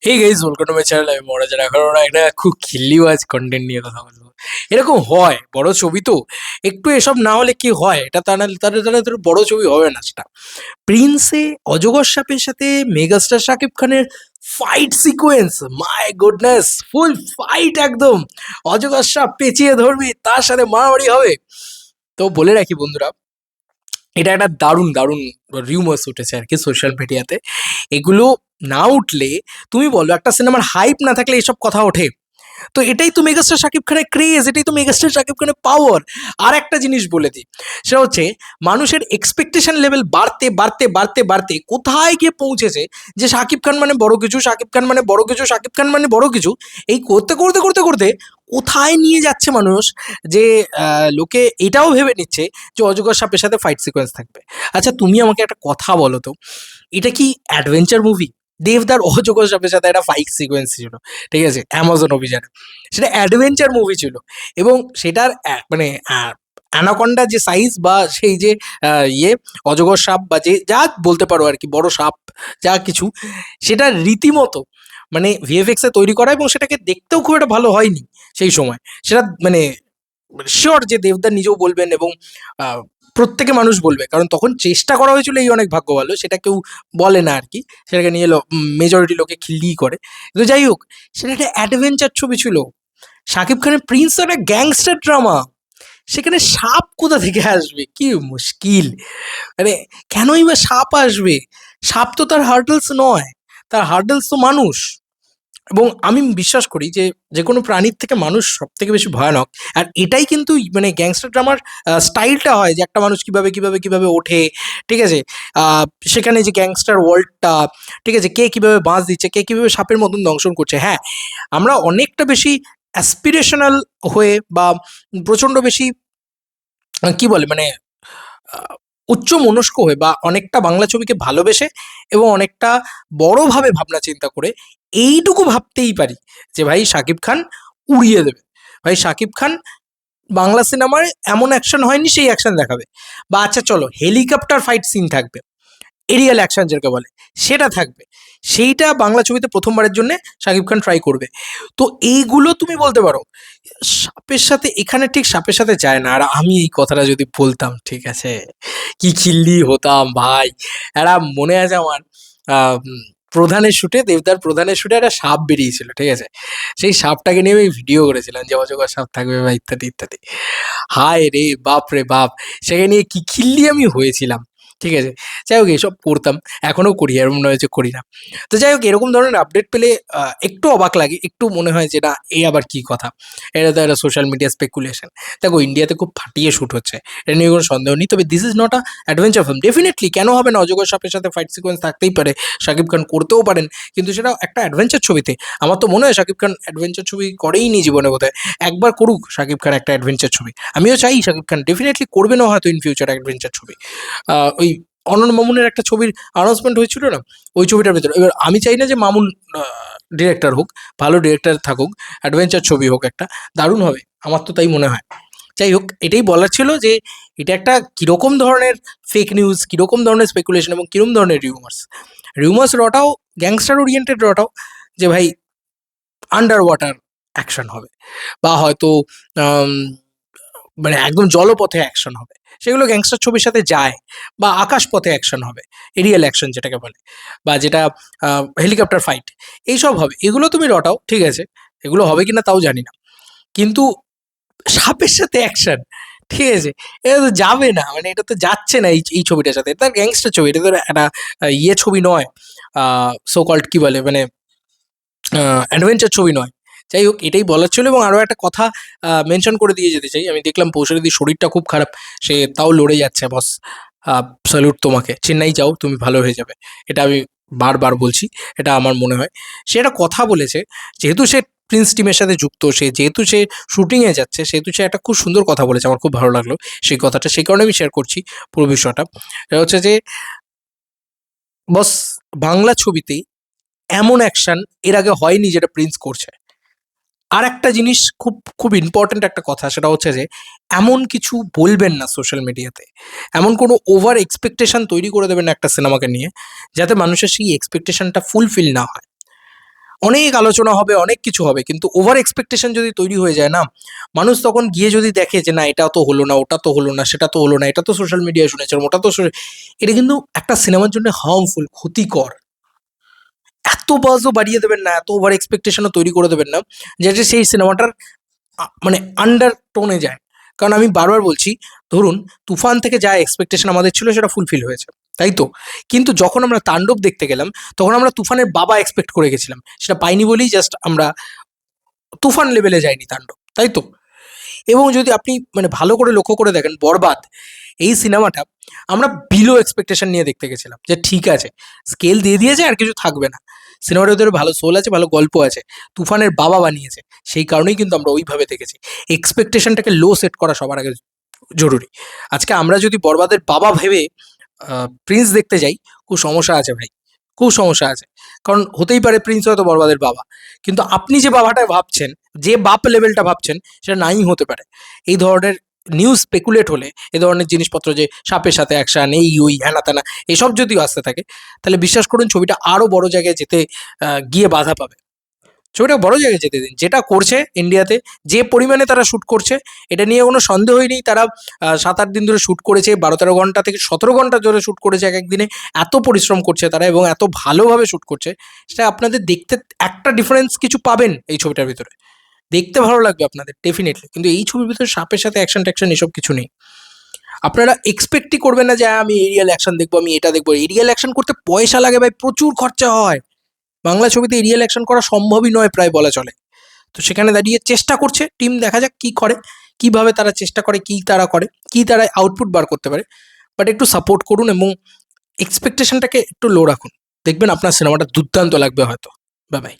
Hey guys, welcome to my channel. আমি মহারাজার। এখন ওরা একটা খুব খিল্লিবাজ কন্টেন্ট নিয়ে কথা বলবো। এরকম হয়, বড় ছবি তো একটু এসব না হলে কি হয়, এটা তা না তাহলে তাহলে তোর বড় ছবি হবে না সেটা। প্রিন্সে অজগর সাপের সাথে মেগাস্টার শাকিব খানের fight sequence, my goodness, full fight একদম। অজগর সাপ পেঁচিয়ে ধরবি, তার সাথে মারামারি হবে। তো বলে রাখি বন্ধুরা, এটা একটা দারুণ দারুণ রিউমার্স উঠেছে আর কি সোশ্যাল মিডিয়াতে। এগুলো না উঠলে, তুমি বলো, একটা সিনেমার হাইপ না থাকলে এসব কথা ওঠে? তো এটাই তো মেগাস্টার শাকিব খানের ক্রেজ, এটাই তো মেগাস্টার শাকিব খানের পাওয়ার। আর একটা জিনিস বলে দিই, সেটা হচ্ছে মানুষের এক্সপেকটেশন লেভেল বাড়তে বাড়তে বাড়তে বাড়তে কোথায় গিয়ে পৌঁছেছে, যে শাকিব খান মানে বড় কিছু, শাকিব খান মানে বড় কিছু, শাকিব খান মানে বড় কিছু। এই করতে করতে করতে করতে কোথায় নিয়ে যাচ্ছে মানুষ, যে লোকে এটাও ভেবে নিচ্ছে যে অজগর সাপের সাথে ফাইট সিকোয়েন্স থাকবে। আচ্ছা, তুমি আমাকে একটা কথা বলো তো, এটা কি অ্যাডভেঞ্চার মুভি? দেবদার অজগর সাপের সাথে একটা ফাইট সিকোয়েন্স ছিল, ঠিক আছে, অ্যামাজন অভিযানে। সেটা অ্যাডভেঞ্চার মুভি ছিল, এবং সেটার মানে অ্যানাকন্ডা যে সাইজ, বা সেই যে ইয়ে অজগর সাপ, বা যে যা বলতে পারো আর কি, বড় সাপ, যা কিছু, সেটা রীতিমতো মানে ভিএফএক্স এ তৈরি করা, এবং সেটাকে দেখতেও খুব একটা ভালো হয়নি সেই সময়। সেটা মানে শিওর যে দেবদা নিজেও বলবেন, এবং আহ, প্রত্যেকে মানুষ বলবে, কারণ তখন চেষ্টা করা হয়েছিল, এই অনেক ভাগ্য ভালো, সেটা কেউ বলে না আর কি। সেটাকে নিয়ে মেজরিটি লোকে খিল্লি করে। কিন্তু যাই হোক, সেটা একটা অ্যাডভেঞ্চার ছবি ছিল। শাকিব খানের প্রিন্স তো একটা গ্যাংস্টার ড্রামা, সেখানে সাপ কোথা থেকে আসবে, কি মুশকিল! মানে কেনই বা সাপ আসবে? সাপ তো তার হার্ডলস নয়, তার হার্ডলস তো মানুষ। এবং আমি বিশ্বাস করি যে যে কোনো প্রাণীর থেকে মানুষ সব থেকে বেশি ভয়ানক। আর এটাই কিন্তু মানে গ্যাংস্টার ড্রামার স্টাইলটা হয়, যে একটা মানুষ কিভাবে কিভাবে কিভাবে ওঠে, ঠিক আছে। সেখানে যে গ্যাংস্টার ওয়ার্ল্ডটা, ঠিক আছে, কে কিভাবে বাঁশ দিচ্ছে, কে কিভাবে সাপের মতন দংশন করছে। হ্যাঁ, আমরা অনেকটা বেশি অ্যাসপিরেশনাল হয়ে, বা প্রচণ্ড বেশি কি বলে মানে আহ, উচ্চ মনস্ক হয়ে, বা অনেকটা বাংলা ছবিকে ভালোবেসে, এবং অনেকটা বড়ভাবে ভাবনা চিন্তা করে এইটুকু ভাবতেই পারি যে ভাই শাকিব খান উড়িয়ে দেবে। ভাই শাকিব খান বাংলা সিনেমায় এমন অ্যাকশন হয়নি, সেই অ্যাকশন দেখাবে। বা আচ্ছা চলো, হেলিকপ্টার ফাইট সিন থাকবে, এরিয়াল অ্যাকশন যেটাকে বলে, সেটা থাকবে। সেইটা বাংলা ছবিতে প্রথমবারের জন্য শাকিব খান ট্রাই করবে। তো এইগুলো তুমি বলতে পারো সাপের সাথে, এখানে ঠিক সাপের সাথে যায় না। আর আমি এই কথাটা যদি বলতাম, ঠিক আছে, কি খিল্লি হতাম ভাই! একটা মনে আছে আমার, আহ, উম, প্রধানের শুটে, দেবদার প্রধানের শুটে একটা সাপ বেরিয়েছিল, ঠিক আছে। সেই সাপটাকে নিয়ে আমি ভিডিও করেছিলাম, যে অজগর সাপ থাকবে বা ইত্যাদি ইত্যাদি। হায় রে বাপ রে বাপ! সেখানে নিয়ে কি খিল্লি আমি হয়েছিলাম, ঠিক আছে। যাই হোক, এসব করতাম, এখনো করি, এরকম নয় যে করি না। তো যাই হোক, এরকম ধরনের আপডেট পেলে একটু অবাক লাগে, একটু মনে হয় যে না, এই আবার কি কথা, এটা তো একটা সোশ্যাল মিডিয়া স্পেকুলেশন। দেখো, ইন্ডিয়াতে খুব ফাটিয়ে শ্যুট হচ্ছে, এটা নিয়ে কোনো সন্দেহ নেই। তবে this is not a adventure film. Definitely কেন হবে না, অজগর সাপের সাথে ফাইট সিকোয়েন্স থাকতেই পারে, শাকিব খান করতেও পারেন। কিন্তু সেটা একটা অ্যাডভেঞ্চার ছবিতে। আমার তো মনে হয় শাকিব খান অ্যাডভেঞ্চার ছবি করেই নি জীবনে বোধহয়। একবার করুক শাকিব খান একটা অ্যাডভেঞ্চার ছবি, আমিও চাই শাকিব খান ডেফিনেটলি করবেনও হয়তো ইন ফিউচার অ্যাডভেঞ্চার ছবি। ওই অনন্ত মামুনের একটা ছবির অ্যানাউন্সমেন্ট হয়েছিল না, ওই ছবিটার ভিতরে। এবার আমি চাই না যে মামুন ডিরেক্টর হোক, ভালো ডিরেক্টর থাকুক, অ্যাডভেঞ্চার ছবি হোক একটা, দারুণ হবে, আমার তো তাই মনে হয়। যাই হোক, এটাই বলার ছিল যে এটা একটা কিরকম ধরনের ফেক নিউজ, কিরকম ধরনের স্পেকুলেশন, এবং কিরকম ধরনের রিউমার্স। রিউমার্স রটাও, গ্যাংস্টার ওরিয়েন্টেড রটাও, যে ভাই আন্ডার ওয়াটার অ্যাকশন হবে, বা হয়তো আম, মানে একদম জলপথে অ্যাকশন হবে, সেগুলো গ্যাংস্টার ছবির সাথে যায়। বা আকাশপথে অ্যাকশন হবে, এরিয়াল অ্যাকশন যেটাকে বলে, বা যেটা হেলিকপ্টার ফাইট, এইসব হবে। এগুলো তুমি রটাও, ঠিক আছে, এগুলো হবে কিনা তাও জানি না। কিন্তু সাপের সাথে অ্যাকশন, ঠিক আছে, এটা তো যাবে না, মানে এটা তো যাচ্ছে না এই এই ছবিটার সাথে। এটা গ্যাংস্টার ছবি, এটা তো একটা ইয়ে ছবি নয়, সো কল্ড কি বলে মানে অ্যাডভেঞ্চার ছবি নয়। যাই হোক, এটাই বলার ছিল। এবং আরও একটা কথা মেনশন করে দিয়ে যেতে চাই, আমি দেখলাম পৌষারিদির শরীরটা খুব খারাপ, সে তাও লড়ে যাচ্ছে বস। স্যালুট তোমাকে, চেন্নাই যাও, তুমি ভালো হয়ে যাবে। এটা আমি বারবার বলছি, এটা আমার মনে হয়। সে একটা কথা বলেছে, যেহেতু সে প্রিন্স টিমের সাথে যুক্ত, সে যেহেতু সে শুটিংয়ে যাচ্ছে, সেহেতু সে একটা খুব সুন্দর কথা বলেছে, আমার খুব ভালো লাগলো সেই কথাটা, সেই কারণে আমি শেয়ার করছি পুরো বিষয়টা। এটা হচ্ছে যে বস, বাংলা ছবিতে এমন অ্যাকশন এর আগে হয়নি যেটা প্রিন্স করছে। আর একটা জিনিস, খুব খুব ইম্পর্ট্যান্ট একটা কথা, সেটা হচ্ছে যে এমন কিছু বলবেন না সোশ্যাল মিডিয়াতে, এমন কোনো ওভার এক্সপেকটেশন তৈরি করে দেবেন না একটা সিনেমাকে নিয়ে, যাতে মানুষের সেই এক্সপেকটেশনটা ফুলফিল না হয়। অনেক আলোচনা হবে, অনেক কিছু হবে, কিন্তু ওভার এক্সপেকটেশন যদি তৈরি হয়ে যায় না, মানুষ তখন গিয়ে যদি দেখে যে না এটা তো হলো না, ওটা তো হলো না, সেটা তো হলো না, এটা তো সোশ্যাল মিডিয়ায় শুনেছিলাম, ওটা তো এটা কিন্তু একটা সিনেমার জন্য হার্মফুল, ক্ষতিকর। এত বাজও বাড়িয়ে দেবেন না, এত ওভার এক্সপেকটেশনও তৈরি করে দেবেন না, যেটা সেই সিনেমাটার মানে আন্ডার টোনে যায়। কারণ আমি বারবার বলছি, ধরুন তুফান থেকে যা এক্সপেকটেশন আমাদের ছিল সেটা ফুলফিল হয়েছে, তাই তো? কিন্তু যখন আমরা তাণ্ডব দেখতে গেলাম, তখন আমরা তুফানের বাবা এক্সপেক্ট করে গেছিলাম, সেটা পাইনি বলেই জাস্ট আমরা তুফান লেভেলে যাইনি তাণ্ডব, তাই তো? এবং যদি আপনি মানে ভালো করে লক্ষ্য করে দেখেন, বরবাদ এই সিনেমাটা আমরা বিলো এক্সপেকটেশন নিয়ে দেখতে গেছিলাম, যে ঠিক আছে স্কেল দিয়ে দিয়েছে আর কিছু থাকবে না, সিনেমাটার ভিতরে ভালো সোল আছে, ভালো গল্প আছে, তুফানের বাবা বানিয়েছে, সেই কারণেই কিন্তু আমরা ওইভাবে দেখেছি। এক্সপেকটেশনটাকে লো সেট করা সবার আগে জরুরি। আজকে আমরা যদি বরবাদের বাবা ভেবে প্রিন্স দেখতে যাই, খুব সমস্যা আছে ভাই, খুব সমস্যা আছে। কারণ হতেই পারে প্রিন্স হয়তো বরবাদের বাবা, কিন্তু আপনি যে বাবাটা ভাবছেন, যে বাপ লেভেলটা ভাবছেন, সেটা নাই হতে পারে। এই ধরনের নিউজ স্পেকুলেট হলে, এ ধরনের জিনিসপত্র যে সাপের সাথে অ্যাকশন, এই ওই হ্যানা ত্যানা, এসব যদি আসতে থাকে, তাহলে বিশ্বাস করুন ছবিটা আরো বড় জায়গায় যেতে গিয়ে বাধা পাবে। ছবিটা বড় জায়গায় যেতে দিন। যেটা করছে ইন্ডিয়াতে, যে পরিমাণে তারা শুট করছে, এটা নিয়ে কোনো সন্দেহই নেই। তারা ৭-৮ দিন ধরে শুট করেছে, ১২-১৩ ঘন্টা থেকে ১৭ ঘন্টা ধরে শুট করেছে এক একদিনে। এত পরিশ্রম করছে তারা এবং এত ভালোভাবে শুট করছে, সেটা আপনাদের দেখতে একটা ডিফারেন্স কিছু পাবেন এই ছবিটার ভিতরে। দেখতে ভালো লাগবে আপনাদের ডেফিনিটলি। কিন্তু এই ছবির ভিতরে সাপের সাথে অ্যাকশন-ট্যাকশন এসব কিছু নেই। আপনারা এক্সপেক্টই করবেন না যে আমি এরিয়াল অ্যাকশন দেখবো, আমি এটা দেখবো। এরিয়াল অ্যাকশন করতে পয়সা লাগে ভাই, প্রচুর খরচা হয়। বাংলা ছবিতে এরিয়াল অ্যাকশন করা সম্ভবই নয় প্রায় বলা চলে। তো সেখানে দাঁড়িয়ে চেষ্টা করছে টিম, দেখা যাক কি করে, কিভাবে তারা চেষ্টা করে, কি তারা করে, কি তারা আউটপুট বার করতে পারে। বাট একটু সাপোর্ট করুন এবং এক্সপেকটেশনটাকে একটু লো রাখুন। দেখবেন আপনার সিনেমাটা দুর্দান্ত লাগবে হয়তো। Bye bye.